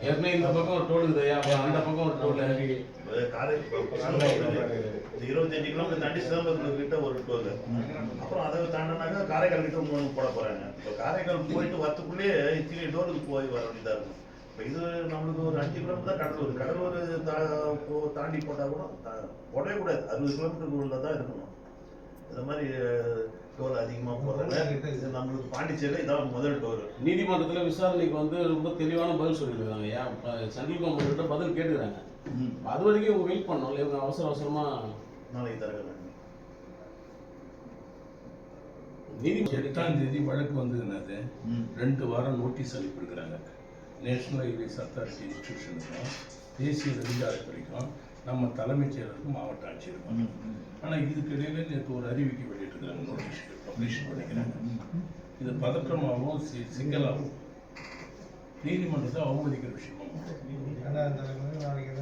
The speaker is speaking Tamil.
ஏற்கனவே இந்த பக்கம் ஒரு டோல் இருக்குதுயா, அந்த பக்கம் ஒரு டோல். 25 கிலோமீட்டர் தாண்டி சிதம்பரத்துக்கு கிட்ட ஒரு டோல். அப்புறம் அதை தாண்டினாக்கா காரைக்கால் கிட்ட ஒன்று போட போறாங்க. இப்போ காரைக்கால் போயிட்டு வரத்துக்குள்ளேயே இத்தனை டோலுக்கு போய் வர வேண்டியதா இருக்கும். இப்போ இது நம்மளுக்கு ஒரு 5 கிலோமீட்டர் தான் கடலூர். கடலூர் தாண்டி போட்டால் கூட போடவே கூடாது. 60 கிலோமீட்டருக்குள்ள தான் இருக்கணும். இந்த மாதிரி டோல் அதிகமாக போடுறாங்க. இது நம்மளுக்கு பாண்டிச்சேரியில் இதான் முதல் டோல். நீதிமன்றத்தில் விசாரணைக்கு வந்து ரொம்ப தெளிவான பதில் சொல்லியிருக்காங்க. ஏன் சங்கீபம் கிட்ட பதில் கேட்டுக்கிறாங்க. அது வரைக்கும் இவங்க வெயிட் பண்ணோம்ல, இவங்க அவசரமா நாளைக்கு தரங்க. நீதிமன்றம் 8ஆம் தேதி வழக்கு வந்ததுனாது 2 வாரம் நோட்டீஸ் அனுப்பியிருக்கிறாங்க. நேஷனல் ஹைவேஸ் அத்தாரிட்டி இன்ஸ்டிடியூஷனுக்கும் தேசிய நெடுஞ்சாலைத்துறைக்கும் நம்ம தலைமைச் செயலருக்கும் மாவட்ட ஆட்சியருக்கும். ஆனால் இதுக்கு இடையில நேற்று ஒரு அறிவிக்கை வெளியிட்டிருக்கிறாங்க, நோட்டீஸ் பப்ளிஷ் பண்ணிக்கிறாங்க. இது பதற்றமாகவும் சிக்கலாகவும் நீதிமன்றத்தை அவமதிக்கிற விஷயமா நாளைக்கு